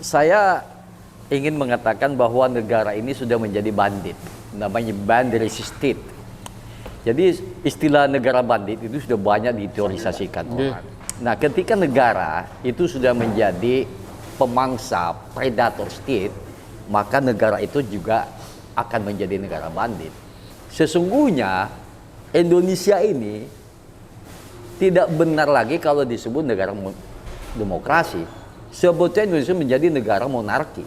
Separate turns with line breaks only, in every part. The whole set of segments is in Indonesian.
Saya ingin mengatakan bahwa negara ini sudah menjadi bandit, namanya bandit state. Jadi istilah negara bandit itu sudah banyak diteorisasikan orang. Nah, ketika negara itu sudah menjadi pemangsa predator state, maka negara itu juga akan menjadi negara bandit. Sesungguhnya Indonesia ini tidak benar lagi kalau disebut negara demokrasi. Sebetulnya Indonesia menjadi negara monarki.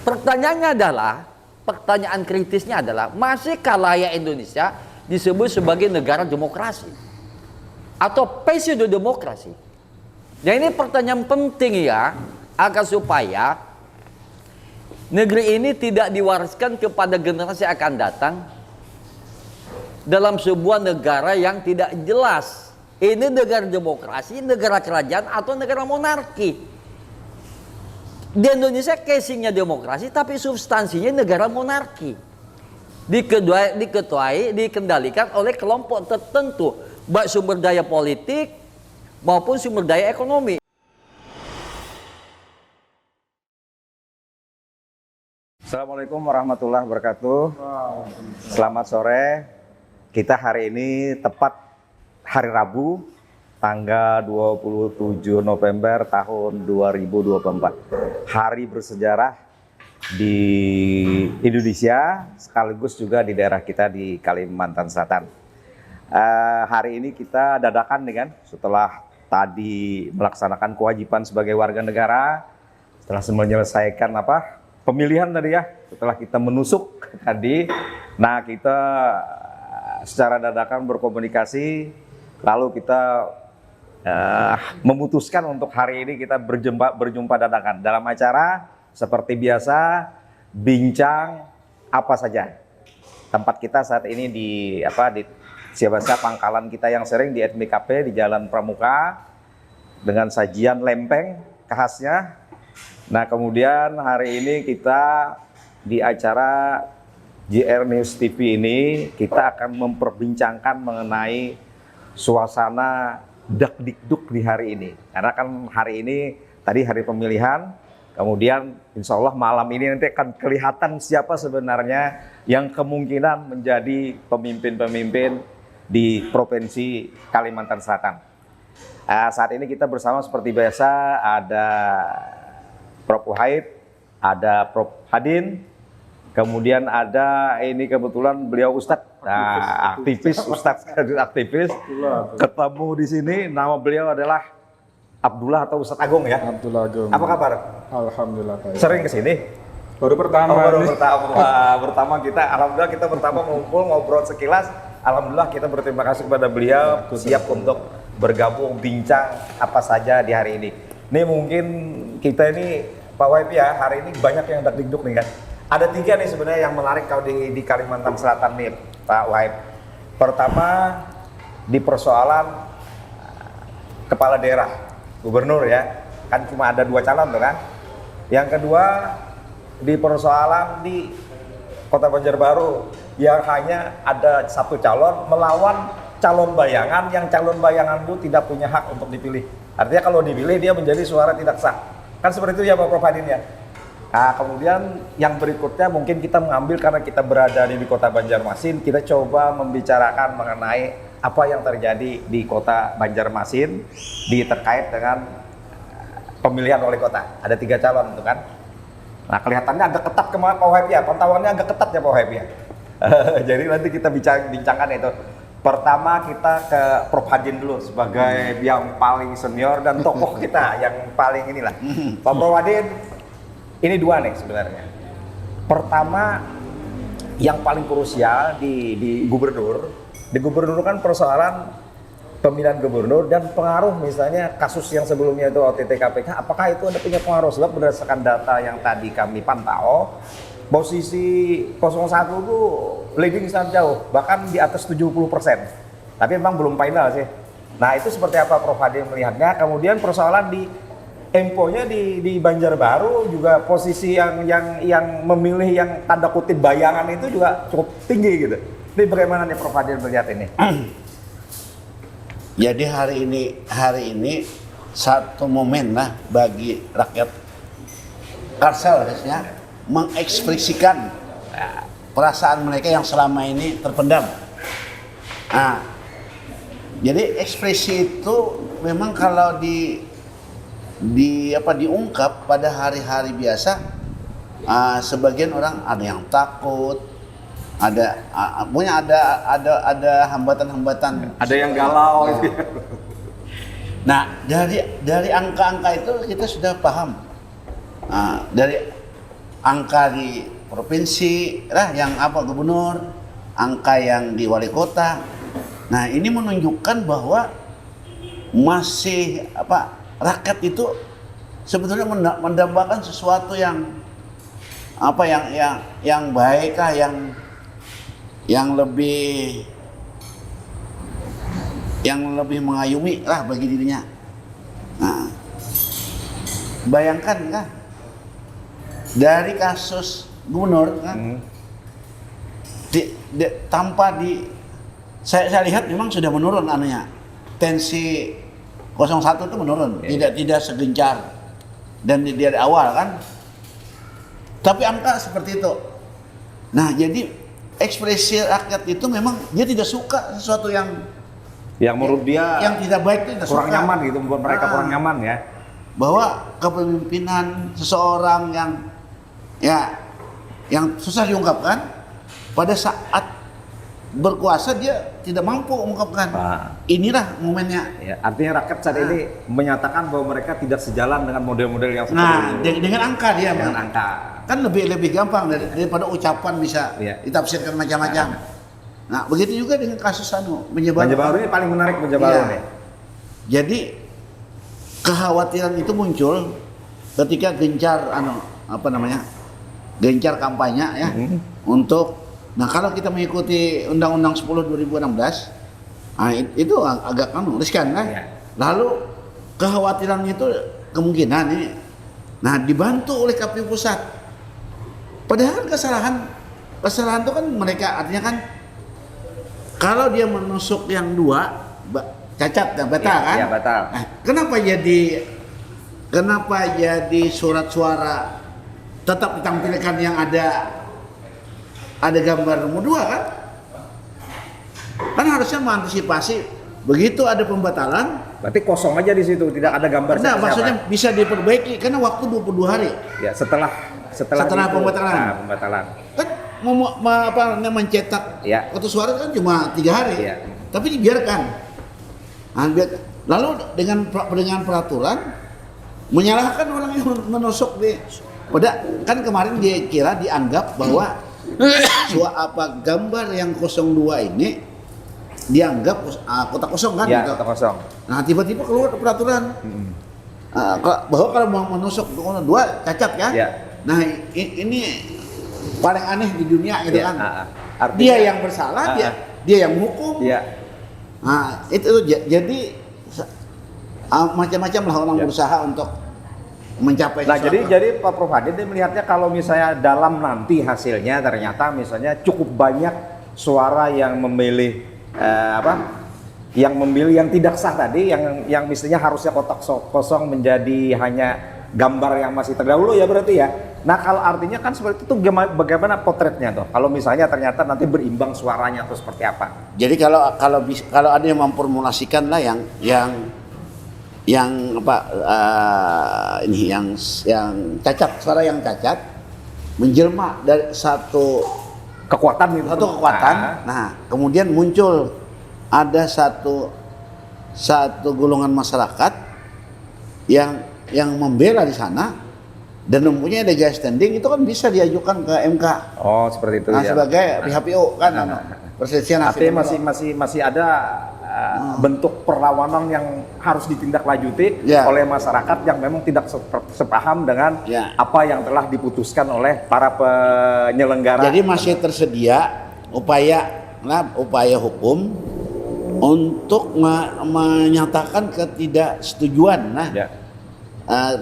Pertanyaannya adalah, pertanyaan kritisnya adalah, masihkah layak Indonesia disebut sebagai negara demokrasi atau pseudo demokrasi? Nah, ini pertanyaan penting ya, agar supaya negeri ini tidak diwariskan kepada generasi yang akan datang dalam sebuah negara yang tidak jelas. Ini negara demokrasi, negara kerajaan, atau negara monarki. Di Indonesia casingnya demokrasi, tapi substansinya negara monarki. Dikendalikan oleh kelompok tertentu, baik sumber daya politik maupun sumber daya ekonomi.
Assalamualaikum warahmatullahi wabarakatuh. Selamat sore. Kita hari ini tepat hari Rabu, tanggal 27 November tahun 2024. Hari bersejarah di Indonesia, sekaligus juga di daerah kita di Kalimantan Selatan. Hari ini kita dadakan nih kan, setelah tadi melaksanakan kewajiban sebagai warga negara, setelah menyelesaikan pemilihan tadi ya, setelah kita menusuk tadi, nah kita secara dadakan berkomunikasi, lalu kita memutuskan untuk hari ini kita berjumpa dadakan dalam acara seperti biasa, bincang apa saja. Tempat kita saat ini di Siabasa, pangkalan kita yang sering di SMKP di Jalan Pramuka dengan sajian lempeng khasnya. Nah, kemudian hari ini kita di acara JR News TV ini kita akan memperbincangkan mengenai suasana dak-dikduk di hari ini. Karena kan hari ini tadi hari pemilihan, kemudian insya Allah malam ini nanti akan kelihatan siapa sebenarnya yang kemungkinan menjadi pemimpin-pemimpin di Provinsi Kalimantan Selatan. Saat ini kita bersama seperti biasa ada Prof. Wahid, ada Prof. Hadin, kemudian ada ini kebetulan beliau Ustadz, aktivis, Ustadz aktivis, ketemu di sini. Nama beliau adalah Abdullah atau Ustadz Agung ya?
Abdullah Agung.
Apa kabar?
Alhamdulillah baik.
Sering kesini?
Baru pertama.
Pertama kita, alhamdulillah kita pertama ngumpul ngobrol sekilas. Alhamdulillah kita berterima kasih kepada beliau siap untuk bergabung bincang apa saja di hari ini. Ini mungkin kita ini Pak Wahid ya, hari ini banyak yang dak-dikduk nih kan. Ada 3 nih sebenarnya yang menarik kalau di Kalimantan Selatan nih Pak Wahid. Pertama di persoalan kepala daerah, gubernur ya, kan cuma ada 2 calon tuh kan. Yang kedua di persoalan di Kota Banjarbaru yang hanya ada 1 calon melawan calon bayangan, yang calon bayangan itu tidak punya hak untuk dipilih. Artinya kalau dipilih dia menjadi suara tidak sah. Kan seperti itu ya Pak Prof. Hadin ya. Nah, kemudian yang berikutnya mungkin kita mengambil karena kita berada di Kota Banjarmasin, kita coba membicarakan mengenai apa yang terjadi di Kota Banjarmasin terkait dengan pemilihan wali kota. Ada 3 calon itu kan. Nah, kelihatannya agak ketat kemarin Pak Wahid ya, pantauannya agak ketat ya Pak Wahid ya. Jadi nanti kita bincangkan itu. Pertama kita ke Prof. Hadin dulu sebagai yang paling senior dan tokoh kita yang paling inilah. Pak Prof. Hadin, ini 2 nih sebenarnya. Pertama yang paling krusial di gubernur. Di gubernur kan persoalan pemilihan gubernur dan pengaruh misalnya kasus yang sebelumnya itu OTT KPK, apakah itu ada punya pengaruh? Sebab berdasarkan data yang tadi kami pantau, posisi 01 itu leading sangat jauh, bahkan di atas 70%. Tapi memang belum final sih. Nah, itu seperti apa Prof. Hadin melihatnya? Kemudian persoalan di Empo-nya di Banjarbaru juga posisi yang memilih yang tanda kutip bayangan itu juga cukup tinggi gitu. Ini bagaimana nih Prof. Hadin melihat ini?
Jadi hari ini satu momen lah bagi rakyat Kalsel ya, mengekspresikan perasaan mereka yang selama ini terpendam. Nah, jadi ekspresi itu memang kalau diungkap pada hari-hari biasa, sebagian orang ada yang takut, ada hambatan-hambatan,
Ada yang galau gitu.
Nah, dari angka-angka itu kita sudah paham. Nah, dari angka di provinsi lah yang gubernur, angka yang di wali kota. Nah, ini menunjukkan bahwa masih rakyat itu sebetulnya mendambakan sesuatu yang yang baik lah, yang lebih mengayomi lah bagi dirinya. Nah, bayangkan kan dari kasus gubernur kan, saya lihat memang sudah menurun tensi 01 itu menurun, tidak segencar dan dari awal kan, tapi angka seperti itu. Nah, jadi ekspresi rakyat itu memang dia tidak suka sesuatu yang
menurut dia
yang tidak baik itu tidak
kurang
suka.
nyaman gitu, membuat mereka kurang nyaman ya.
Bahwa kepemimpinan seseorang yang susah diungkapkan, pada saat berkuasa dia tidak mampu mengungkapkan. Inilah momennya.
Ya, artinya rakyat saat ini menyatakan bahwa mereka tidak sejalan dengan model-model yang seperti
Nah,
itu.
dengan angka dia,
Dengan angka.
kan lebih gampang daripada ucapan bisa ditafsirkan macam-macam. Nah, begitu juga dengan kasus
Banjar Baru ini paling menarik, Banjar Baru nih.
Jadi kekhawatiran itu muncul ketika gencar gencar kampanye ya untuk. Nah, kalau kita mengikuti Undang-Undang 10 2016, itu agak riskan kan. Lalu kekhawatiran itu kemungkinan ini, dibantu oleh KPU pusat. Padahal kesalahan itu kan mereka, artinya kan kalau dia menusuk yang dua cacat dan batal kan?
Iya, batal.
Nah, kenapa jadi surat suara tetap ditampilkan yang ada gambar nomor 2 kan? Kan harusnya mengantisipasi begitu ada pembatalan.
Berarti kosong aja di situ, tidak ada gambar
Nah,
siapa-siapa.
maksudnya bisa diperbaiki karena waktu 22 hari.
Ya, setelah
pembatalan.
Pembatalan.
Kan mencetak kartu suara kan cuma 3 hari.
Iya.
Tapi dibiarkan. Lalu dengan peraturan menyalahkan orang yang menusuk kan kemarin dianggap bahwa gambar yang 02 ini dianggap kotak kosong kan?
Ya,
gitu.
kotak kosong.
Nah, tiba-tiba keluar peraturan bahwa kalau mau menusuk 02 cacat kan?
Ya.
Nah, ini paling aneh di dunia gitu kan?
Artinya,
dia yang bersalah, dia yang menghukum.
Ya.
Nah, itu jadi macam-macam lah orang berusaha untuk mencapai sesuatu.
jadi Pak Prof Hadi dia melihatnya kalau misalnya dalam nanti hasilnya ternyata misalnya cukup banyak suara yang memilih yang tidak sah tadi, yang misalnya harusnya kotak kosong menjadi hanya gambar yang masih terdahulu ya berarti ya. Nah, kalau artinya kan seperti itu bagaimana potretnya tuh? Kalau misalnya ternyata nanti berimbang suaranya atau seperti apa?
Jadi kalau ada yang memformulasikan lah yang cacat, suara yang cacat menjelma dari satu kekuatan. Nah, kemudian muncul ada satu golongan masyarakat yang membela di sana dan mempunyai legal standing, itu kan bisa diajukan ke MK.
Oh, seperti itu ya.
Sebagai PHPO kan, perselisihan hasil.
Artinya masih ada bentuk perlawanan yang harus ditindaklanjuti oleh masyarakat yang memang tidak sepaham dengan apa yang telah diputuskan oleh para penyelenggara.
Jadi masih tersedia upaya hukum untuk menyatakan ketidaksetujuan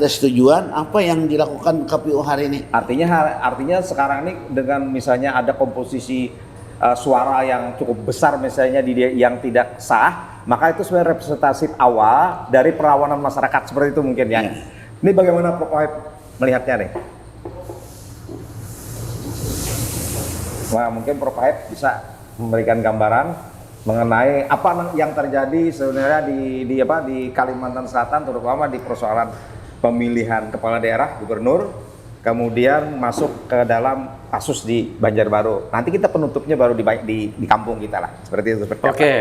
setujuan apa yang dilakukan KPU hari ini.
Artinya sekarang ini dengan misalnya ada komposisi suara yang cukup besar misalnya yang tidak sah, maka itu sebenarnya representasi awal dari perlawanan masyarakat seperti itu mungkin ya. Ini bagaimana Prof melihatnya nih? Wah, mungkin Prof. Haid bisa memberikan gambaran mengenai apa yang terjadi sebenarnya di Kalimantan Selatan, terutama di persoalan pemilihan kepala daerah, gubernur, kemudian masuk ke dalam kasus di Banjarbaru. Nanti kita penutupnya baru di kampung kita lah, seperti itu.
Oke.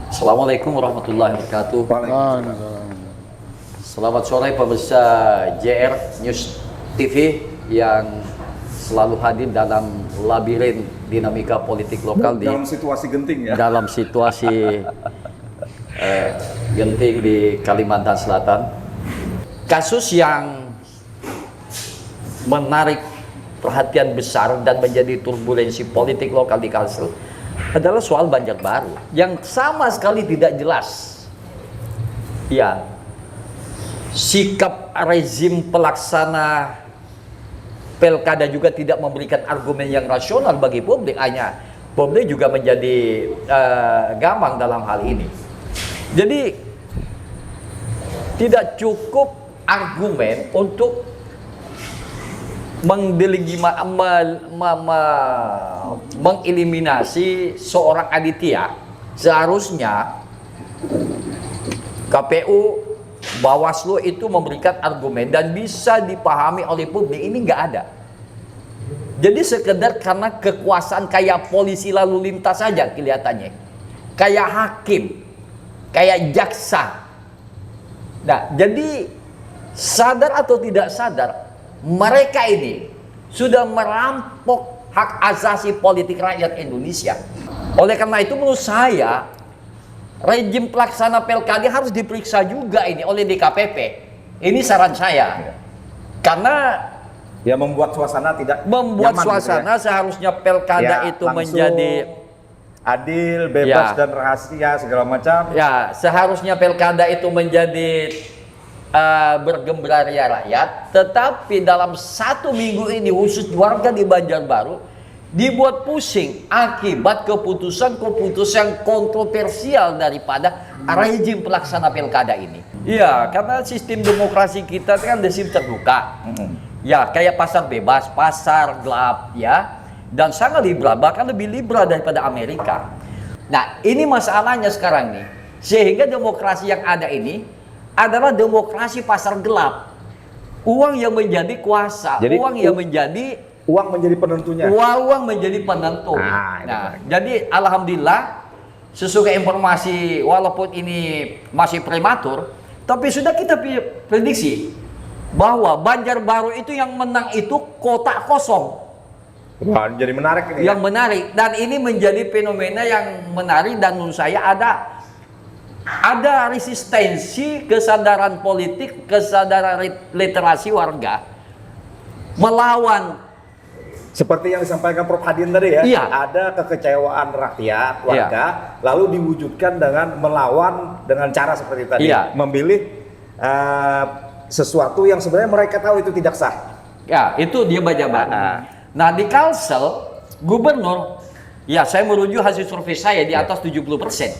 Assalamualaikum warahmatullahi wabarakatuh. Selamat sore pemirsa JR News TV yang selalu hadir dalam labirin dinamika politik lokal
Dalam situasi genting ya.
dalam situasi genting di Kalimantan Selatan. Kasus yang menarik perhatian besar dan menjadi turbulensi politik lokal di Kalsel adalah soal Banjarbaru yang sama sekali tidak jelas. Ya, sikap rezim pelaksana Pilkada juga tidak memberikan argumen yang rasional bagi publik, hanya publik juga menjadi gamang dalam hal ini. Jadi tidak cukup argumen untuk mengeliminasi seorang Aditya. Seharusnya KPU, Bawaslu itu memberikan argumen dan bisa dipahami oleh publik. Ini nggak ada. Jadi sekedar karena kekuasaan kayak polisi lalu lintas saja kelihatannya, kayak hakim, kayak jaksa. Nah, jadi sadar atau tidak sadar, mereka ini sudah merampok hak asasi politik rakyat Indonesia. Oleh karena itu menurut saya rejim pelaksana Pilkada harus diperiksa juga ini oleh DKPP. Ini saran saya. Karena
Ya membuat suasana tidak
membuat
nyaman
suasana
gitu ya.
seharusnya Pilkada
Ya,
itu
langsung,
menjadi
adil, bebas
Ya.
dan rahasia segala macam.
ya seharusnya Pilkada itu menjadi bergembira rakyat, tetapi dalam 1 minggu ini khusus warga di Banjarbaru dibuat pusing akibat keputusan-keputusan kontroversial daripada rejim pelaksana Pilkada ini. Iya, karena sistem demokrasi kita kan sistem terbuka. Ya, kayak pasar bebas, pasar gelap ya, dan sangat liberal, bahkan lebih liberal daripada Amerika. Nah, ini masalahnya sekarang nih. Sehingga demokrasi yang ada ini adalah demokrasi pasar gelap. Uang yang menjadi kuasa,
Jadi,
uang yang menjadi
Uang menjadi penentunya.
uang menjadi penentu.
Nah, itu
Nah, jadi alhamdulillah sesuai informasi walaupun ini masih prematur, tapi sudah kita prediksi bahwa Banjarbaru itu yang menang itu kotak kosong.
Wah, jadi menarik ini.
Yang menarik, dan ini menjadi fenomena yang menarik, dan menurut saya ada resistensi kesadaran politik, kesadaran literasi warga melawan.
Seperti yang disampaikan Prof. Hadin tadi ya,
Iya.
ada kekecewaan rakyat, warga, lalu diwujudkan dengan melawan dengan cara seperti tadi,
Iya.
memilih sesuatu yang sebenarnya mereka tahu itu tidak sah.
Ya, itu dia Banjarbaru. Nah, di Kalsel, gubernur, ya saya merujuk hasil survei saya di atas 70%.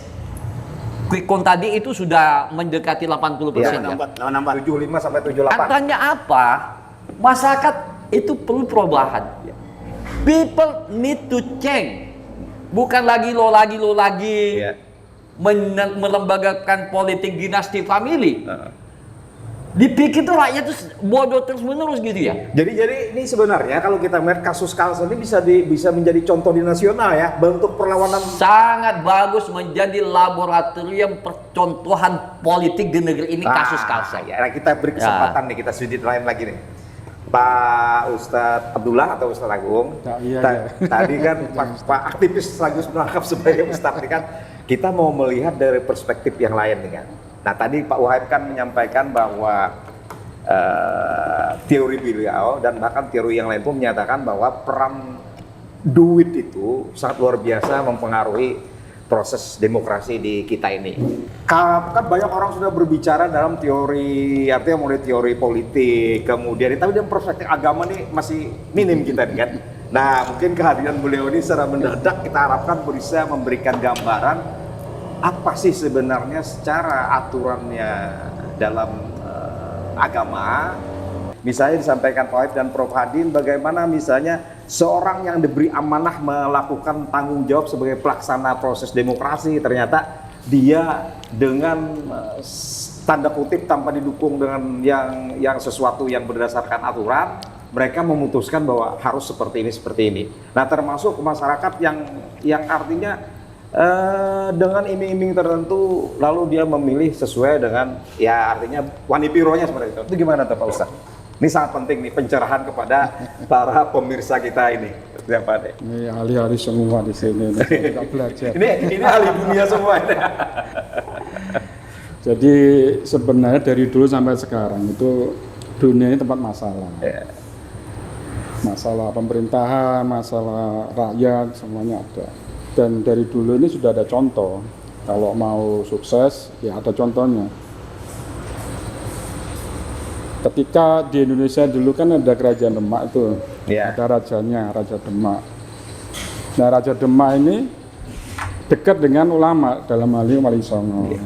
Quick count tadi itu sudah mendekati 80%.
Iya,
Ya.
75 sampai 78.
Artinya apa? Masyarakat itu perlu perubahan. People need to change. Bukan lagi lo lagi
Iya.
melembagakan politik dinasti family. Dipikir tuh rakyat tuh bodoh terus menerus gitu ya.
Jadi ini sebenarnya kalau kita melihat kasus Kalsel ini bisa menjadi contoh di nasional ya, bentuk perlawanan.
Sangat bagus menjadi laboratorium percontohan politik di negeri ini kasus Kalsel.
Ya, kita beri kesempatan nih, kita sudut lain lagi nih. Pak Ustadz Abdullah atau Ustadz Agung,
Ya, iya,
tadi kan Pak aktivis Agus menangkap sebagai Ustadz ini kan, kita mau melihat dari perspektif yang lain nih kan. Nah tadi Pak Wahid kan menyampaikan bahwa teori beliau dan bahkan teori yang lain pun menyatakan bahwa peran duit itu sangat luar biasa mempengaruhi proses demokrasi di kita ini. Kan banyak orang sudah berbicara dalam teori, artinya mulai teori politik, kemudian tapi dalam perspektif agama nih masih minim kita nih kan. Nah mungkin kehadiran beliau ini secara mendadak kita harapkan bisa memberikan gambaran apa sih sebenarnya secara aturannya dalam agama. Misalnya disampaikan Pak Wahid dan Prof. Hadin bagaimana misalnya seorang yang diberi amanah melakukan tanggung jawab sebagai pelaksana proses demokrasi, ternyata dia dengan tanda kutip tanpa didukung dengan yang sesuatu yang berdasarkan aturan, mereka memutuskan bahwa harus seperti ini. Nah, termasuk masyarakat yang artinya dengan iming-iming tertentu, lalu dia memilih sesuai dengan ya artinya wanipironya seperti itu. Itu gimana tuh Pak Ustadz? Ini sangat penting nih pencerahan kepada para pemirsa kita ini. Ya, Pak De.
Ini ahli-ahli semua di sini. Kita belajar.
Ini ahli dunia semua ini.
Jadi sebenarnya dari dulu sampai sekarang itu dunia ini tempat masalah.
Ya.
Masalah pemerintahan, masalah rakyat, semuanya ada. Dan dari dulu ini sudah ada contoh. Kalau mau sukses, ya ada contohnya. Ketika di Indonesia dulu kan ada kerajaan Demak itu,
Ya.
ada rajanya, Raja Demak. Nah, Raja Demak ini dekat dengan ulama, dalam hal ini Wali Songo.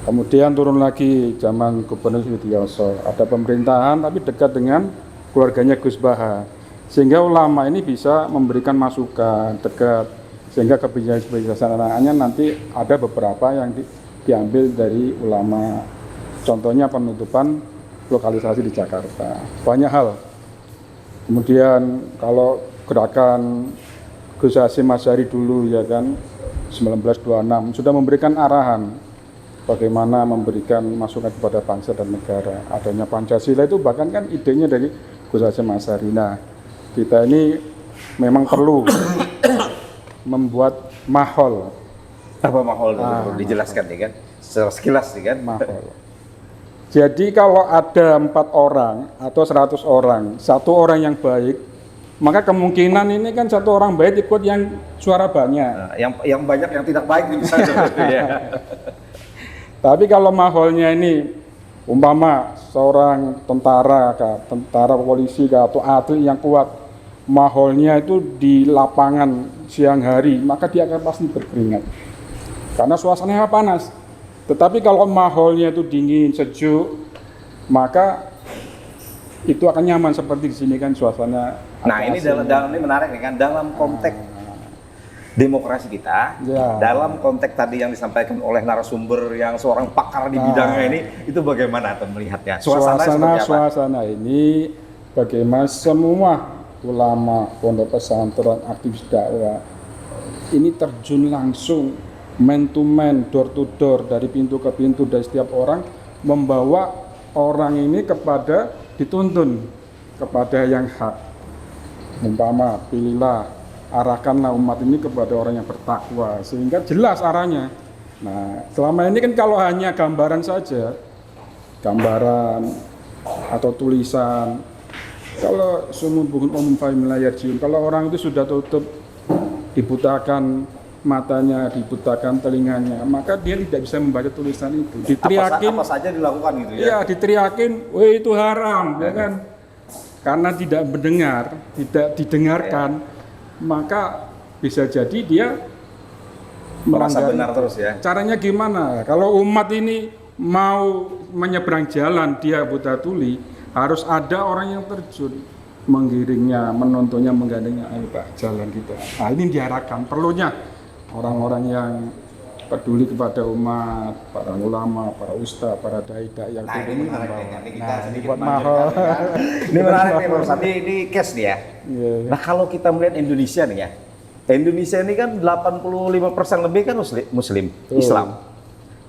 Kemudian turun lagi zaman Gubernur Sudioso, ada pemerintahan tapi dekat dengan keluarganya Gus Baha, sehingga ulama ini bisa memberikan masukan dekat, sehingga kebijakan-kebijakannya nanti ada beberapa yang diambil dari ulama. Contohnya penutupan lokalisasi di Jakarta, banyak hal. Kemudian kalau gerakan Gus Hasyim Asy'ari dulu ya kan 1926 sudah memberikan arahan bagaimana memberikan masukan kepada bangsa dan negara. Adanya Pancasila itu bahkan kan idenya dari Gus Hasyim Asy'ari. Nah, kita ini memang perlu membuat mahol.
Apa mahol itu dijelaskan nih kan? Sekilas nih kan?
Mahol. Jadi kalau ada 4 orang atau 100 orang, 1 orang yang baik, maka kemungkinan ini kan 1 orang baik ikut yang suara banyak.
Nah, yang banyak yang tidak baik nih misalnya. Ya.
Tapi kalau maholnya ini umpama seorang tentara polisi atau atlet yang kuat, maholnya itu di lapangan siang hari, maka dia akan pasti berkeringat karena suasananya panas. Tetapi kalau maholnya itu dingin, sejuk, maka itu akan nyaman seperti di sini kan suasana.
Nah, ini dalam ini menarik nih kan, dalam konteks demokrasi kita,
Ya.
dalam konteks tadi yang disampaikan oleh narasumber yang seorang pakar di bidangnya ini, itu bagaimana atau melihatnya?
Suasana ini bagaimana semua ulama, pondok pesantren, aktivis dakwah ini terjun langsung man to man, door to door, dari pintu ke pintu, dari setiap orang membawa orang ini kepada dituntun kepada yang hak. Umpama pilihlah, arahkanlah umat ini kepada orang yang bertakwa sehingga jelas arahnya. Nah, selama ini kan kalau hanya gambaran saja, gambaran atau tulisan, kalau sumul bukan umum familayar jiun, kalau orang itu sudah tutup, dibutakan matanya, dibutakan telinganya, maka dia tidak bisa membaca tulisan itu. Diteriakin
apa saja dilakukan gitu ya?
Iya, diteriakin, "Weh, itu haram," ya kan? Karena tidak mendengar, tidak didengarkan, maka bisa jadi dia
Merasa
melanggar.
benar terus ya.
Caranya gimana? Kalau umat ini mau menyeberang jalan, dia buta tuli, harus ada orang yang terjun menggiringnya, menuntunnya, menggandengnya. Ayo Pak, jalan kita. Nah, ini diarahkan. Perlunya orang-orang yang peduli kepada umat, para ulama, para ustaz, para dai-dai yang
Nah, ini menarik nih kan. Ini kita
Nah,
sedikit
buat
manjur
mahal.
kan. Ini menarik nih Bro. Ini case nih ya.
Iya.
Nah, kalau kita melihat Indonesia nih ya. Indonesia ini kan 85% lebih kan muslim, Islam.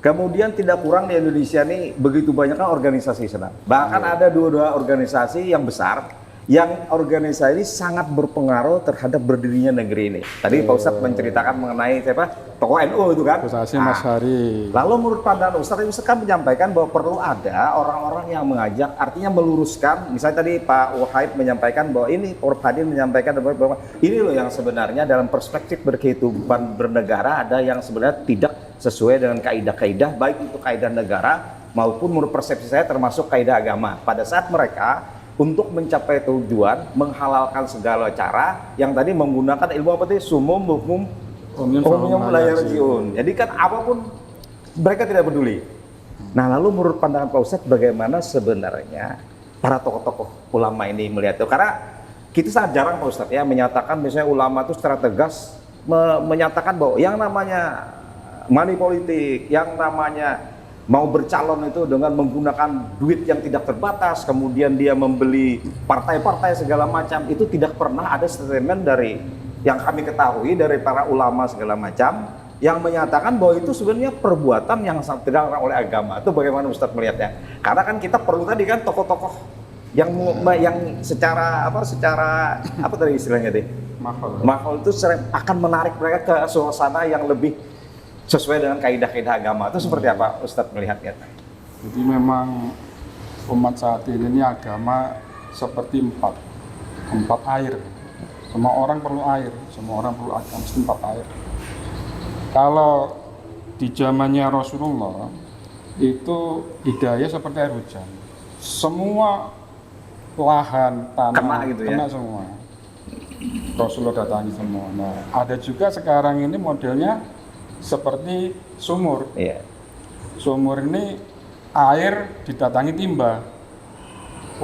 Kemudian tidak kurang di Indonesia ini begitu banyak kan organisasi Islam. Bahkan ada 2 organisasi yang besar, yang organisasi ini sangat berpengaruh terhadap berdirinya negeri ini. Tadi Pak Ustadz menceritakan mengenai siapa? Tokoh NU itu kan.
Gus Hasyim Asy'ari.
Lalu menurut pandangan Ustadz kan menyampaikan bahwa perlu ada orang-orang yang mengajak, artinya meluruskan. Misalnya tadi Pak Wahid menyampaikan bahwa ini, Prof. Hadin menyampaikan bahwa ini loh yang sebenarnya dalam perspektif berkehidupan bernegara ada yang sebenarnya tidak sesuai dengan kaidah-kaidah, baik itu kaidah negara maupun menurut persepsi saya termasuk kaidah agama. Pada saat mereka untuk mencapai tujuan menghalalkan segala cara yang tadi menggunakan ilmu apa tadi sumum hukum umumnya melayar jiun. Jadi kan apapun mereka tidak peduli. Nah, lalu menurut pandangan Pak Ustadz bagaimana sebenarnya para tokoh-tokoh ulama ini melihat itu? Karena kita sangat jarang Pak Ustadz ya menyatakan misalnya ulama itu secara tegas menyatakan bahwa yang namanya money politik, yang namanya mau bercalon itu dengan menggunakan duit yang tidak terbatas, kemudian dia membeli partai-partai segala macam, itu tidak pernah ada statement dari yang kami ketahui dari para ulama segala macam yang menyatakan bahwa itu sebenarnya perbuatan yang sangat dilarang oleh agama. Itu bagaimana Ustadz melihatnya? Karena kan kita perlu tadi kan tokoh-tokoh yang secara apa tadi istilahnya deh? Mahal itu akan menarik mereka ke suasana yang lebih sesuai dengan kaidah-kaidah agama. Itu seperti apa Ustadz melihatnya?
Jadi memang umat saat ini agama seperti empat air. Semua orang perlu air, semua orang perlu agama, mesti 4 air. Kalau di zamannya Rasulullah itu hidayah seperti air hujan. Semua lahan, tanah,
kena gitu ya?
kena semua. Rasulullah datangi semua. Nah, ada juga sekarang ini modelnya seperti sumur.
Iya.
Sumur ini air didatangi timba.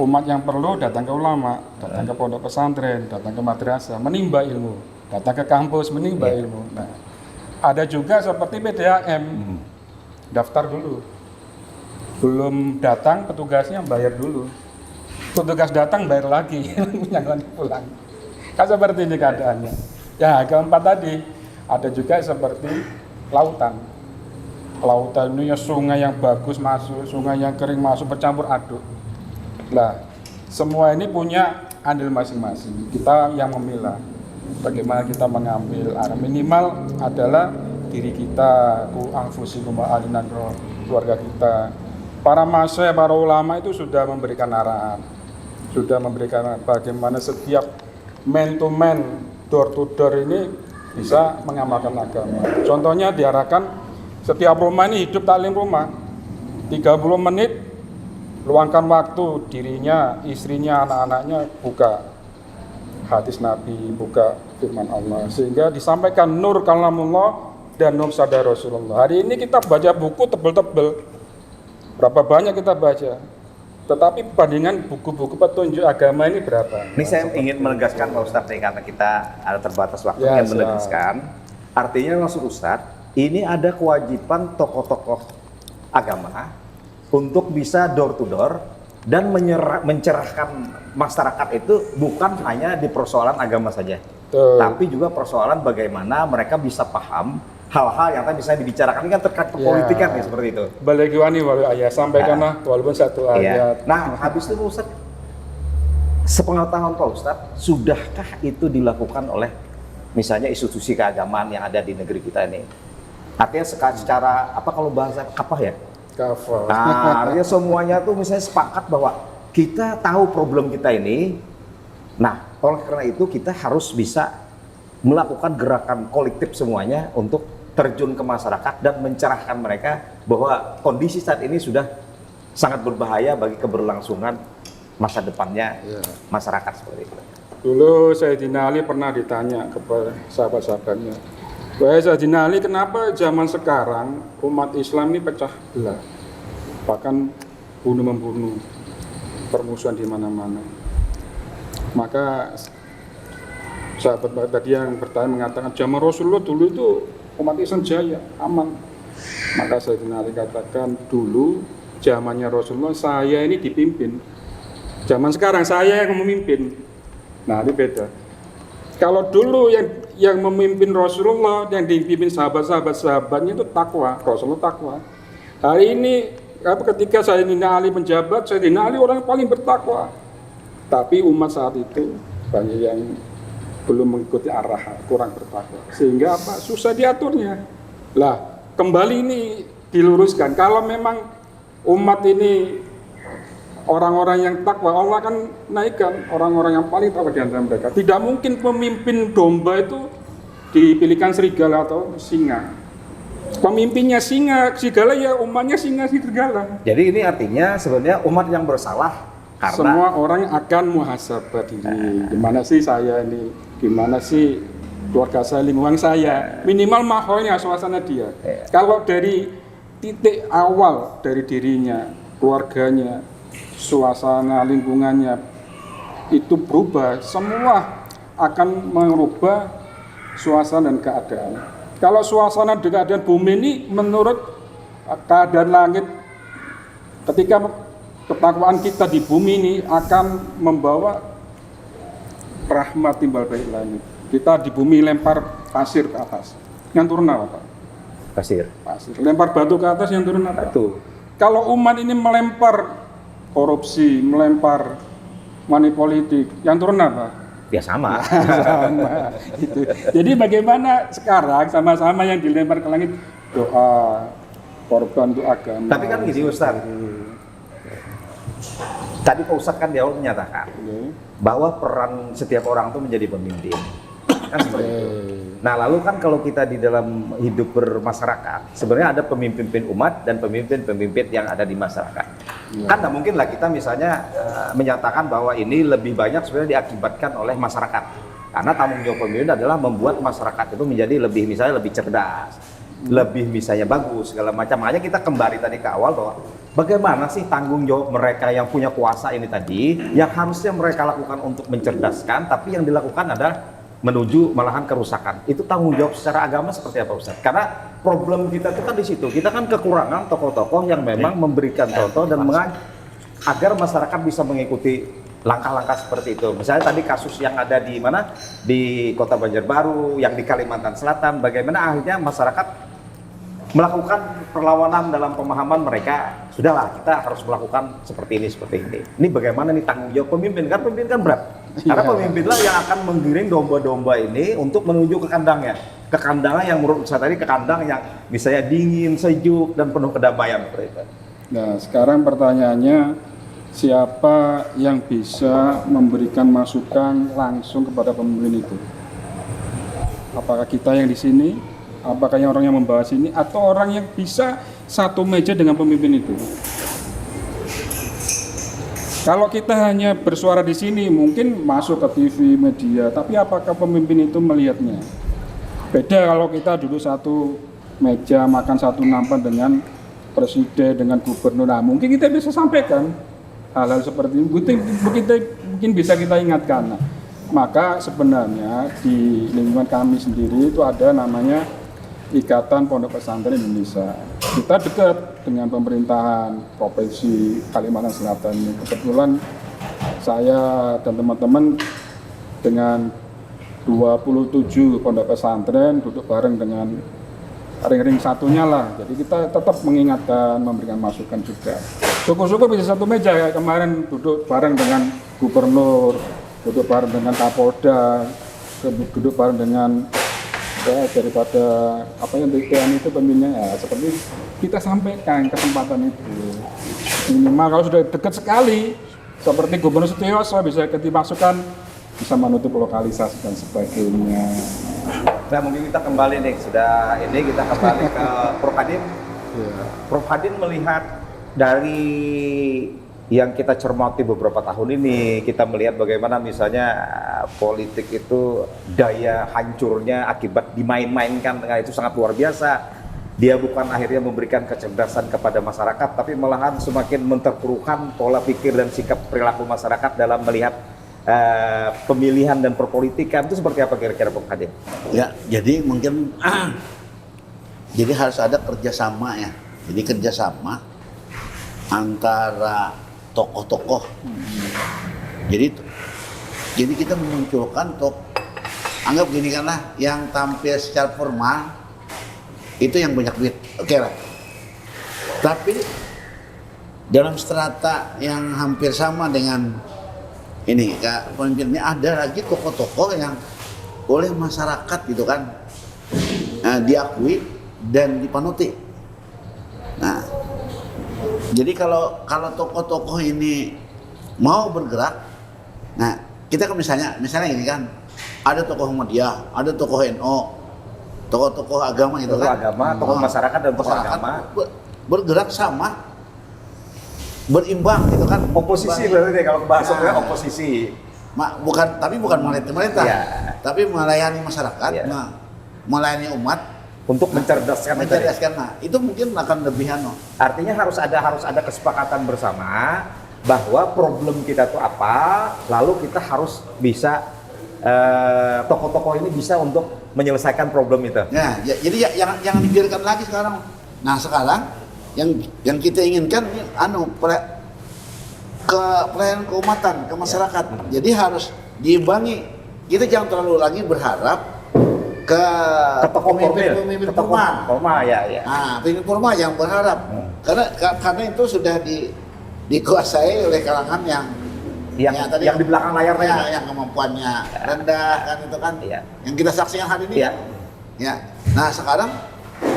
Umat yang perlu datang ke ulama, datang ke pondok pesantren, datang ke madrasah, menimba ilmu, datang ke kampus menimba ilmu. Nah, ada juga seperti PDAM, daftar dulu. Belum datang petugasnya bayar dulu. Petugas datang bayar lagi, yang lain pulang. Kan seperti ini keadaannya. Ya, keempat tadi ada juga seperti lautan. Lautan ini ya sungai yang bagus masuk, sungai yang kering masuk, bercampur aduk. Nah, semua ini punya andil masing-masing. Kita yang memilah. Bagaimana kita mengambil arah minimal adalah diri kita, anfusikum wa ahlinan keluarga kita. Para masyayikh, para ulama itu sudah memberikan arahan, sudah memberikan bagaimana setiap man to man, door to door ini bisa mengamalkan agama. Contohnya diarahkan setiap rumah ini hidup taklim rumah 30 menit, luangkan waktu dirinya, istrinya, anak-anaknya buka hadis Nabi, buka firman Allah, sehingga disampaikan nur kalamullah dan nur sabda Rasulullah. Hari ini kita baca buku tebel-tebel, berapa banyak kita baca, tetapi bandingan buku-buku petunjuk agama ini berapa?
Ini saya ingin menegaskan Pak Ustadz nih, karena kita ada terbatas waktu,
Ya,
ingin menegaskan. Artinya maksud Ustadz, ini ada kewajiban tokoh-tokoh agama untuk bisa door to door dan mencerahkan masyarakat itu bukan hanya di persoalan agama saja, tapi juga persoalan bagaimana mereka bisa paham hal-hal yang tadi bisa dibicarakan. Ini kan terkait kepolitikan ya, seperti itu.
Balagiwani walau ayat, sampaikanlah walaupun satu ayat.
Nah, habis itu Pak Ustadz, sepengetahuan Pak Ustadz, sudahkah itu dilakukan oleh misalnya institusi keagamaan yang ada di negeri kita ini? Artinya secara apa kalau bahasa apa ya?
Kafal.
Nah, artinya semuanya tuh misalnya sepakat bahwa kita tahu problem kita ini. Nah, oleh karena itu kita harus bisa melakukan gerakan kolektif semuanya untuk terjun ke masyarakat dan mencerahkan mereka bahwa kondisi saat ini sudah sangat berbahaya bagi keberlangsungan masa depannya masyarakat seperti itu.
Dulu Sayyidina Ali pernah ditanya kepada sahabat-sahabatnya, wahai Sayyidina Ali, kenapa zaman sekarang umat Islam ini pecah belah, bahkan bunuh-membunuh, permusuhan di mana-mana? Maka sahabat tadi yang bertanya mengatakan, zaman Rasulullah dulu itu umat Islam jaya, aman. Maka Sayyidina Ali katakan, dulu zamannya Rasulullah saya ini dipimpin, zaman sekarang saya yang memimpin. Nah, ini beda. Kalau dulu yang memimpin Rasulullah, yang dipimpin sahabatnya itu takwa, Rasulullah takwa. Hari ini ketika Sayyidina Ali menjabat, Sayyidina Ali orang yang paling bertakwa. Tapi umat saat itu banyak yang belum mengikuti arahan, kurang bertakwa. Sehingga apa? Susah diaturnya. Lah, kembali ini diluruskan. Kalau memang umat ini orang-orang yang takwa, Allah akan naikkan orang-orang yang paling takwa di antara mereka. Tidak mungkin pemimpin domba itu dipilihkan serigala atau singa. Pemimpinnya singa, serigala ya umatnya singa, serigala.
Jadi ini artinya sebenarnya umat yang bersalah karena
semua orang akan muhasabah diri. Gimana sih saya ini? Gimana sih keluarga saya, lingkungan saya? Minimal maholnya, suasana dia. Kalau dari titik awal dari dirinya, keluarganya, suasana lingkungannya itu berubah, semua akan merubah suasana dan keadaan. Kalau suasana dan keadaan bumi ini menurut keadaan langit, ketika ketakwaan kita di bumi ini akan membawa rahmat timbal balik langit. Kita di bumi lempar pasir ke atas, yang turun apa Pak?
Pasir.
Pasir. Lempar batu ke atas, yang turun apa?
Batu.
Kalau umat ini melempar korupsi, melempar money politik, yang turun apa?
Ya sama.
Sama. Itu. Jadi bagaimana sekarang sama-sama yang dilempar ke langit, doa, korban untuk agama.
Tapi kan gini Ustaz, tadi Pak Ustadz kan di awal menyatakan bahwa peran setiap orang itu menjadi pemimpin. Kan seperti itu. Nah lalu kan kalau kita di dalam hidup bermasyarakat, sebenarnya ada pemimpin umat dan pemimpin yang ada di masyarakat. Kan tidak mungkin lah kita misalnya menyatakan bahwa ini lebih banyak sebenarnya diakibatkan oleh masyarakat. Karena tanggung jawab pemimpin adalah membuat masyarakat itu menjadi lebih misalnya lebih cerdas, lebih misalnya bagus segala macam. Makanya kita kembali tadi ke awal bahwa bagaimana sih tanggung jawab mereka yang punya kuasa ini tadi, yang harusnya mereka lakukan untuk mencerdaskan, tapi yang dilakukan adalah menuju malahan kerusakan. Itu tanggung jawab secara agama seperti apa Ustaz? Karena problem kita itu kan di situ. Kita kan kekurangan tokoh-tokoh yang memang memberikan contoh dan agar masyarakat bisa mengikuti langkah-langkah seperti itu. Misalnya tadi kasus yang ada di mana? Di Kota Banjarbaru, yang di Kalimantan Selatan, bagaimana akhirnya masyarakat melakukan perlawanan dalam pemahaman mereka, sudahlah kita harus melakukan seperti ini. Ini bagaimana nih tanggung jawab pemimpin? Karena pemimpin kan berat. Karena pemimpinlah yang akan menggiring domba-domba ini untuk menuju ke kandangnya. Ke kandangnya yang menurut saya tadi ke kandang yang misalnya dingin, sejuk, dan penuh kedamaian.
Nah, sekarang pertanyaannya, siapa yang bisa memberikan masukan langsung kepada pemimpin itu? Apakah kita yang di sini? Apakah yang orang yang membahas ini? Atau orang yang bisa satu meja dengan pemimpin itu? Kalau kita hanya bersuara di sini, mungkin masuk ke TV, media, tapi apakah pemimpin itu melihatnya? Beda kalau kita duduk satu meja, makan satu nampan dengan presiden, dengan gubernur. Nah, mungkin kita bisa sampaikan hal-hal seperti ini. Mungkin bisa kita ingatkan. Nah, maka sebenarnya di lingkungan kami sendiri itu ada namanya Ikatan Pondok Pesantren Indonesia. Kita dekat dengan pemerintahan Provinsi Kalimantan Selatan ini. Kebetulan saya dan teman-teman dengan 27 pondok pesantren duduk bareng dengan ring-ring satunya lah. Jadi kita tetap mengingatkan, memberikan masukan juga. Syukur-syukur bisa satu meja ya. Kemarin duduk bareng dengan gubernur, duduk bareng dengan Kapolda, duduk bareng dengan daripada apa yang TNI itu pemimpinnya ya, seperti kita sampaikan kesempatan itu minimal kalau sudah dekat sekali seperti Gubernur Setiaoso bisa masukan, bisa menutup lokalisasi dan sebagainya.
Nah mungkin kita kembali nih, kita kembali ke Prof Hadin. Prof Hadin melihat dari yang kita cermati beberapa tahun ini, kita melihat bagaimana misalnya politik itu daya hancurnya akibat dimain-mainkan dengan itu sangat luar biasa. Dia bukan akhirnya memberikan kecerdasan kepada masyarakat, tapi malahan semakin menterpurukan pola pikir dan sikap perilaku masyarakat dalam melihat pemilihan dan perpolitikan. Itu seperti apa kira-kira Prof Hadin?
Ya, jadi mungkin jadi harus ada kerjasama ya. Jadi kerjasama antara tokoh-tokoh. Jadi kita memunculkan anggap gini kan lah, yang tampil secara formal itu yang banyak duit, oke lah. Tapi dalam strata yang hampir sama dengan ini, pemimpinnya ada lagi tokoh-tokoh yang oleh masyarakat gitu kan diakui dan dipanuti. Nah, jadi kalau tokoh-tokoh ini mau bergerak, nah kita kan misalnya gini kan, ada tokoh Muhammadiyah, ada tokoh NU, tokoh-tokoh agama gitu kan,
tokoh masyarakat dan tokoh agama
bergerak sama, berimbang gitu kan.
Oposisi berarti kalau bahasanya oposisi.
Tapi bukan melayani, tapi melayani masyarakat, melayani umat.
Untuk mencerdaskan.
Nah, itu mungkin akan lebih
Artinya harus ada kesepakatan bersama bahwa problem kita tuh apa, lalu kita harus bisa tokoh-tokoh ini bisa untuk menyelesaikan problem itu.
Nah, jadi jangan dibiarkan lagi sekarang. Nah, sekarang yang kita inginkan ini pelayanan keumatan ke masyarakat. Jadi harus diimbangi. Kita jangan terlalu lagi berharap ke
tokoh
pemimpin formal.
Ya.
Nah, pemimpin formal yang berharap. Karena itu sudah dikuasai oleh kalangan yang
di belakang layar tadi.
Yang kemampuannya rendah kan itu kan.
Iya.
Yang kita saksikan hari ini.
Iya.
Ya. Nah, sekarang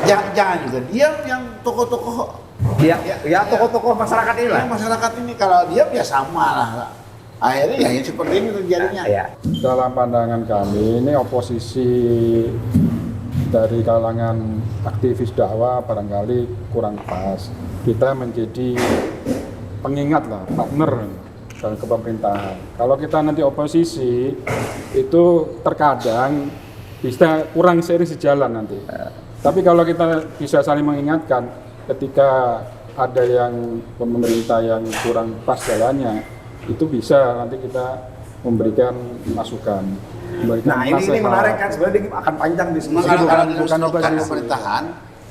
jangan juga dia yang tokoh-tokoh
Tokoh-tokoh masyarakat ini lah.
Masyarakat ini kalau dia ya sama lah. Akhirnya ya seperti ini terjadinya.
Iya.
Dalam pandangan kami ini oposisi dari kalangan aktivis dakwah barangkali kurang pas. Kita menjadi pengingat lah, partner dalam kepemerintahan. Kalau kita nanti oposisi itu terkadang bisa kurang seiring sejalan nanti. Tapi kalau kita bisa saling mengingatkan ketika ada yang pemerintah yang kurang pas jalannya, itu bisa nanti kita memberikan masukan.
Nah, ini menarik kan, sebenarnya akan panjang diskusi.
bukan oposisi.
Pemerintahan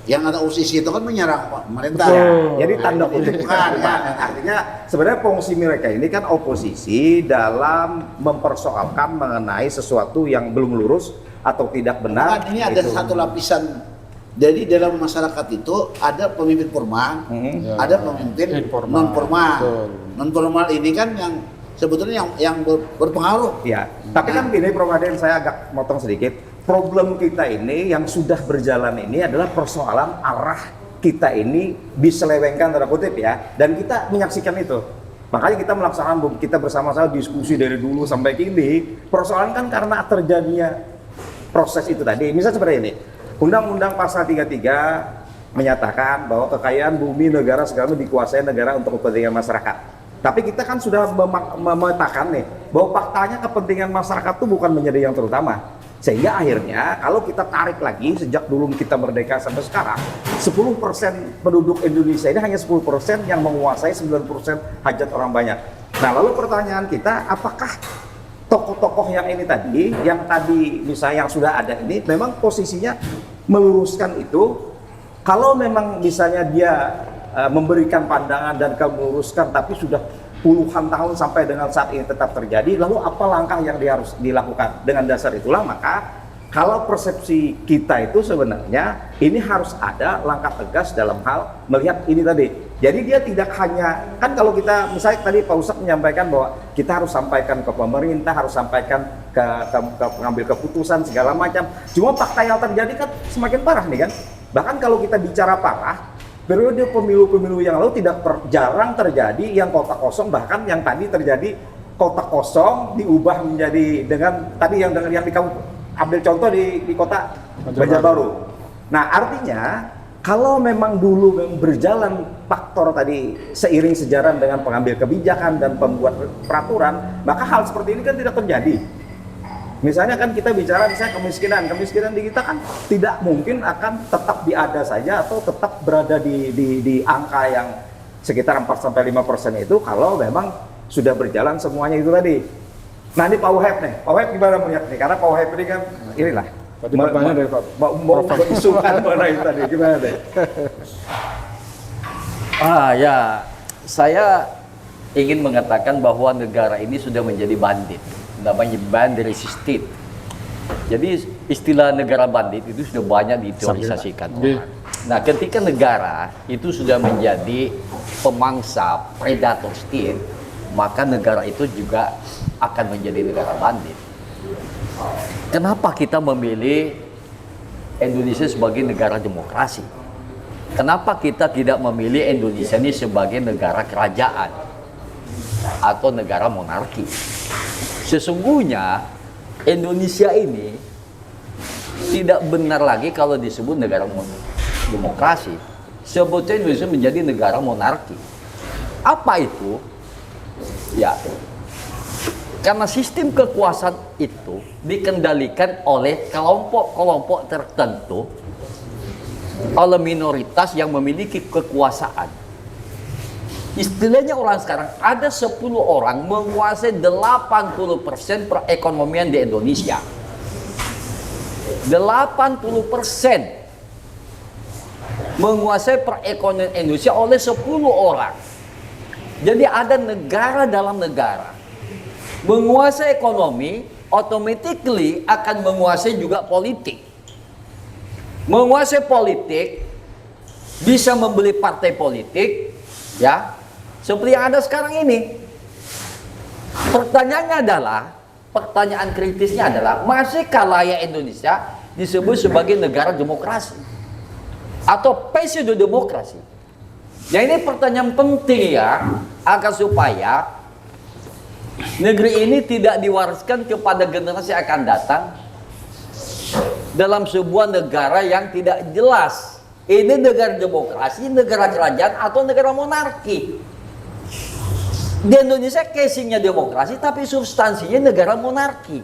yang ada oposisi itu kan menyerang pemerintah.
Jadi tanda kutip kan. Artinya sebenarnya fungsi mereka ini kan oposisi dalam mempersoalkan mengenai sesuatu yang belum lurus atau tidak benar.
Ini ada satu lapisan. Jadi dalam masyarakat itu ada pemimpin formal, ada pemimpin non formal. Non formal ini kan yang sebetulnya yang berpengaruh.
Ya, tapi kan gini Prof. Aden, saya agak motong sedikit. Problem kita ini yang sudah berjalan ini adalah persoalan arah kita ini diselewengkan tanda kutip ya, dan kita menyaksikan itu. Makanya kita melaksanakan, kita bersama-sama diskusi dari dulu sampai kini. Persoalan kan karena terjadinya proses itu tadi. Misalnya seperti ini. Undang-Undang Pasal 33 menyatakan bahwa kekayaan bumi negara segala dikuasai negara untuk kepentingan masyarakat. Tapi kita kan sudah memetakan nih bahwa faktanya kepentingan masyarakat itu bukan menjadi yang terutama. Sehingga akhirnya kalau kita tarik lagi sejak dulu kita merdeka sampai sekarang, 10% penduduk Indonesia ini hanya 10% yang menguasai 9% hajat orang banyak. Nah, lalu pertanyaan kita, apakah tokoh-tokoh yang ini tadi, yang tadi misalnya yang sudah ada ini, memang posisinya meluruskan itu? Kalau memang misalnya dia memberikan pandangan dan meluruskan, tapi sudah puluhan tahun sampai dengan saat ini tetap terjadi, lalu apa langkah yang harus dilakukan? Dengan dasar itulah maka kalau persepsi kita itu sebenarnya ini harus ada langkah tegas dalam hal melihat ini tadi. Jadi dia tidak hanya, kan kalau kita misalnya tadi Pak Ustadz menyampaikan bahwa kita harus sampaikan ke pemerintah, harus sampaikan ke pengambil keputusan segala macam. Cuma fakta yang terjadi kan semakin parah nih kan. Bahkan kalau kita bicara parah, periode pemilu-pemilu yang lalu jarang terjadi yang kotak kosong, bahkan yang tadi terjadi kotak kosong diubah menjadi dengan tadi yang di kamu ambil contoh di kota Banjarbaru. Nah, artinya kalau memang dulu berjalan faktor tadi seiring sejalan dengan pengambil kebijakan dan pembuat peraturan, maka hal seperti ini kan tidak terjadi. Misalnya kan kita bicara misalnya kemiskinan di kita kan tidak mungkin akan tetap diada saja atau tetap berada di angka yang sekitar 4-5% itu kalau memang sudah berjalan semuanya itu tadi. Nah, ini Pak Wahab nih. Pak Wahab gimana melihat nih? Karena Pak Wahab ini kan inilah.
Tadi bertanya dari Pak.
Mau berisukan mengenai itu tadi. Gimana deh?
Ya, saya ingin mengatakan bahwa negara ini sudah menjadi bandit. Namanya bandit state. Jadi istilah negara bandit itu sudah banyak diteorisasikan orang. Nah, ketika negara itu sudah menjadi pemangsa predator state, maka negara itu juga akan menjadi negara bandit. Kenapa kita memilih Indonesia sebagai negara demokrasi? Kenapa kita tidak memilih Indonesia ini sebagai negara kerajaan atau negara monarki? Sesungguhnya Indonesia ini tidak benar lagi kalau disebut negara demokrasi. Sebetulnya Indonesia menjadi negara monarki. Apa itu? Ya, karena sistem kekuasaan itu dikendalikan oleh kelompok-kelompok tertentu, oleh minoritas yang memiliki kekuasaan. Istilahnya orang sekarang ada 10 orang menguasai 80% perekonomian di Indonesia. 80% menguasai perekonomian Indonesia oleh 10 orang. Jadi ada negara dalam negara menguasai ekonomi, automatically akan menguasai juga politik. Menguasai politik bisa membeli partai politik, ya. Seperti yang ada sekarang ini. Pertanyaannya adalah, pertanyaan kritisnya adalah, masihkah layak Indonesia disebut sebagai negara demokrasi? Atau pseudo demokrasi? Ya ini pertanyaan penting ya, agar supaya negeri ini tidak diwariskan kepada generasi yang akan datang dalam sebuah negara yang tidak jelas. Ini negara demokrasi, negara kerajaan, atau negara monarki. Di Indonesia casingnya demokrasi, tapi substansinya negara monarki.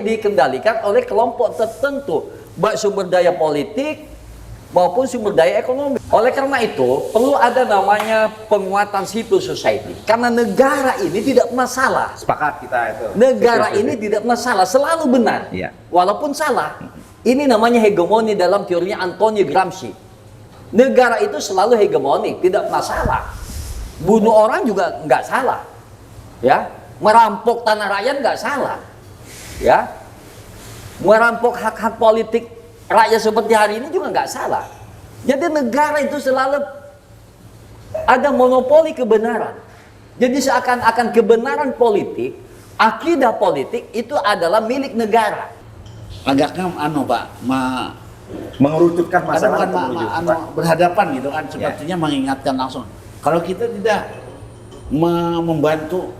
Dikendalikan oleh kelompok tertentu, baik sumber daya politik maupun sumber daya ekonomi. Oleh karena itu, perlu ada namanya penguatan civil society. Karena negara ini tidak pernah salah.
Sepakat kita itu.
Negara ini tidak pernah salah, selalu benar.
Iya.
Walaupun salah. Ini namanya hegemoni dalam teorinya Antonio Gramsci. Negara itu selalu hegemonik, tidak pernah salah. Bunuh orang juga nggak salah, ya. Merampok tanah rakyat nggak salah, ya. Merampok hak-hak politik rakyat seperti hari ini juga nggak salah. Jadi negara itu selalu ada monopoli kebenaran. Jadi seakan-akan kebenaran politik, akidah politik itu adalah milik negara.
Agaknya Pak,
Mengerucutkan masalah
bukan berhadapan gitu kan, sepertinya mengingatkan langsung. Kalau kita tidak membantu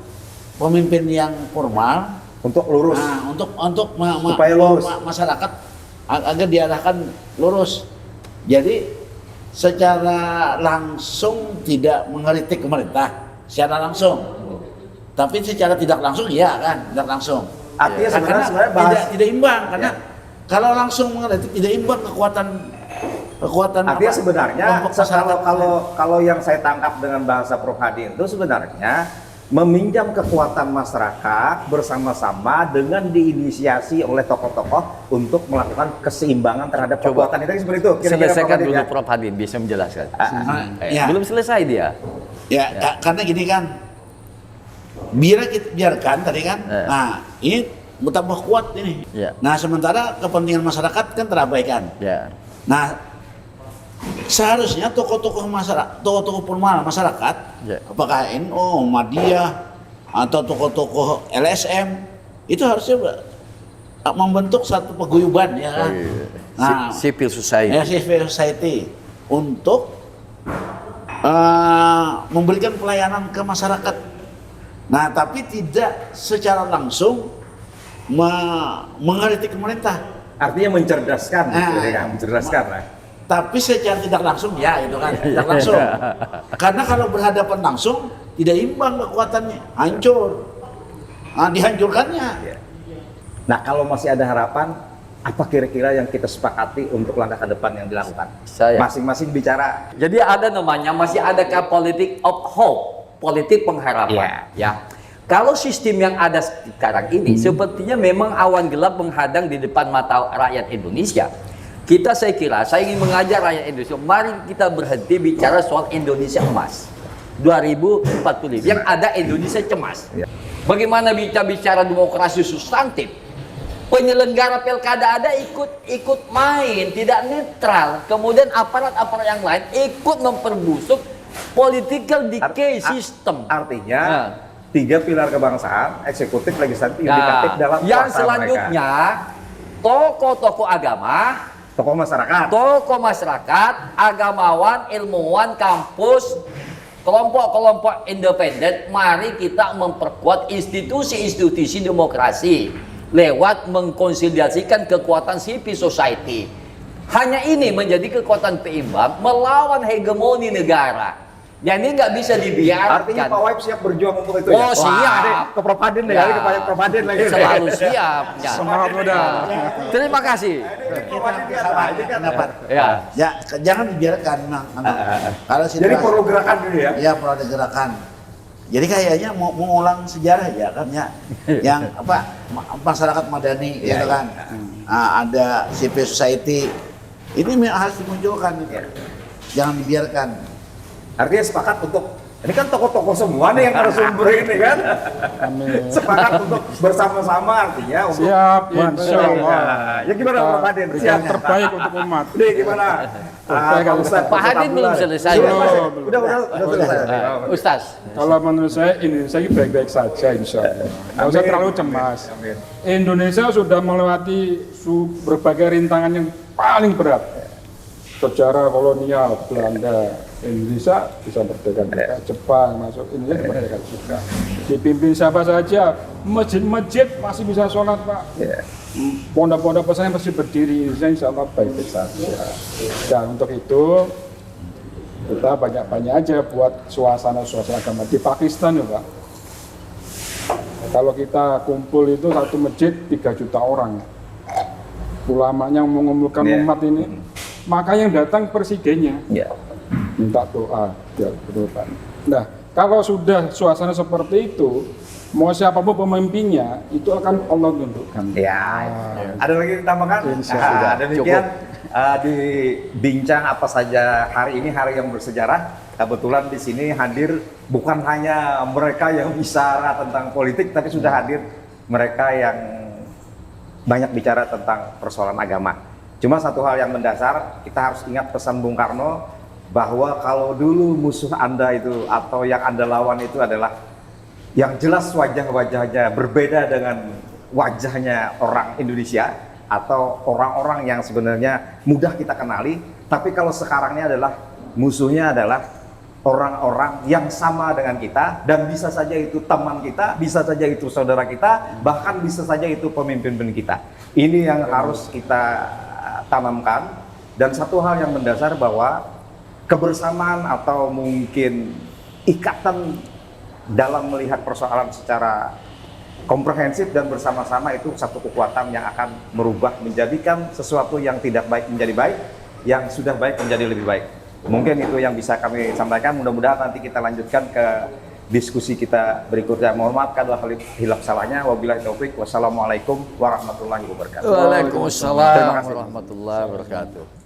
pemimpin yang formal
untuk lurus,
untuk
supaya lurus
masyarakat agar diarahkan lurus. Jadi secara langsung tidak mengkritik pemerintah secara langsung, tapi secara tidak langsung iya kan, tidak langsung.
Artinya sebenarnya
tidak imbang karena kalau langsung mengkritik tidak imbang kekuatan
artinya sebenarnya kalau yang saya tangkap dengan bahasa Prof Hadi itu sebenarnya meminjam kekuatan masyarakat bersama-sama dengan diinisiasi oleh tokoh-tokoh untuk melakukan keseimbangan terhadap kekuatan itu seperti itu.
Selesaikan dulu Prof Hadi bisa menjelaskan. Belum selesai dia.
Karena gini kan, biarkan tadi kan. Nah, ini bertambah kuat ini. Nah, sementara kepentingan masyarakat kan terabaikan. Nah, seharusnya tokoh-tokoh masyarakat, tokoh-tokoh formal masyarakat, apakah NU, Muhammadiyah, atau tokoh-tokoh LSM, itu harusnya membentuk satu paguyuban ya kan. Nah,
civil society.
Civil society untuk memberikan pelayanan ke masyarakat. Nah, tapi tidak secara langsung mengkritik pemerintah.
Artinya mencerdaskan, mencerdaskan lah.
Tapi secara tidak langsung ya itu kan, tidak langsung. Karena kalau berhadapan langsung tidak imbang kekuatannya, hancur. Nah, dihancurkannya.
Nah, kalau masih ada harapan, apa kira-kira yang kita sepakati untuk langkah ke depan yang dilakukan? Masing-masing bicara.
Jadi ada namanya, masih adakah politik of hope, politik pengharapan, ya. Kalau sistem yang ada sekarang ini, sepertinya memang awan gelap menghadang di depan mata rakyat Indonesia. Saya kira, saya ingin mengajar rakyat Indonesia, mari kita berhenti bicara soal Indonesia emas 2045, yang ada Indonesia cemas. Bagaimana bicara demokrasi substantif? Penyelenggara pilkada ada ikut main, tidak netral. Kemudian aparat-aparat yang lain ikut memperbusuk political decay system.
Artinya, 3 pilar kebangsaan, eksekutif, legislatif, yudikatif dalam kuasa
yang selanjutnya, tokoh-tokoh agama, tokoh masyarakat, agamawan, ilmuwan, kampus, kelompok-kelompok independen, mari kita memperkuat institusi-institusi demokrasi lewat mengkonsolidasikan kekuatan civil society. Hanya ini menjadi kekuatan peimbang melawan hegemoni negara. Jadi nggak bisa dibiarkan.
Artinya Pak Waib siap berjuang untuk itu
Oh,
ya?
siap.
Ke Propaden
Ya.
ke Propaden lagi.
Selalu siap. Ya.
Semangat muda.
Terima kasih.
Pendapat.
Ya.
Ya, jangan dibiarkan, Mang. Kalau
Jadi
situasi-
perlu gerakan dulu ya?
Ya, perlu ada gerakan. Jadi kayaknya mau mengulang sejarah ya kan ya, yang apa masyarakat madani
Ya,
gitu kan, ada civil society, ini harus dimunculkan, jangan dibiarkan.
Artinya sepakat untuk, ini kan tokoh-tokoh semua nih yang narasumber ini kan?
Amin.
Sepakat untuk bersama-sama artinya untuk
Siap, insya Allah.
Ya gimana Pak Hadin?
Berikan
Siap?
terbaik untuk umat.
Nih gimana? Pak Ustadz,
Pak Hadin belum selesai.
Udah selesai.
Ustaz.
Kalau menurut saya Indonesia ini baik-baik saja insya Allah. Nggak usah
Amin.
terlalu cemas.
Amin.
Indonesia sudah melewati berbagai rintangan yang paling berat. Sejarah kolonial Belanda, Indonesia bisa merdeka juga. Jepang masuk, Indonesia merdeka juga. Dipimpin siapa saja, masjid-masjid masih bisa sholat Pak.
Ya.
Pondok-pondok pesantren masih berdiri, Indonesia insya Allah baik-baik saja. Dan untuk itu kita banyak-banyak aja buat suasana-suasana agama di Pakistan ya Pak. Kalau kita kumpul itu satu masjid 3 juta orang. Ulamanya mengumpulkan
Ya.
umat ini, maka yang datang presidennya
Ya.
minta doa biar berdoa. Nah, kalau sudah suasana seperti itu, mau siapapun pemimpinnya itu akan Allah tundukkan.
Ya. Ada lagi ditambahkan?
Insya Allah.
Demikian di bincang apa saja hari ini, hari yang bersejarah. Kebetulan di sini hadir bukan hanya mereka yang bicara tentang politik, tapi sudah hadir mereka yang banyak bicara tentang persoalan agama. Cuma satu hal yang mendasar, kita harus ingat pesan Bung Karno bahwa kalau dulu musuh Anda itu atau yang Anda lawan itu adalah yang jelas wajah-wajahnya berbeda dengan wajahnya orang Indonesia atau orang-orang yang sebenarnya mudah kita kenali, tapi kalau sekarang ini adalah musuhnya adalah orang-orang yang sama dengan kita dan bisa saja itu teman kita, bisa saja itu saudara kita, bahkan bisa saja itu pemimpin kita. Ini yang harus kita tanamkan. Dan satu hal yang mendasar bahwa kebersamaan atau mungkin ikatan dalam melihat persoalan secara komprehensif dan bersama-sama itu satu kekuatan yang akan merubah, menjadikan sesuatu yang tidak baik menjadi baik, yang sudah baik menjadi lebih baik. Mungkin itu yang bisa kami sampaikan. Mudah-mudahan nanti kita lanjutkan ke diskusi kita berikutnya. Mohon maaf kalau hilaf salahnya. Wabillahi taufik. Wassalamualaikum warahmatullahi wabarakatuh.
Waalaikumsalam
Terima kasih.
warahmatullahi wabarakatuh.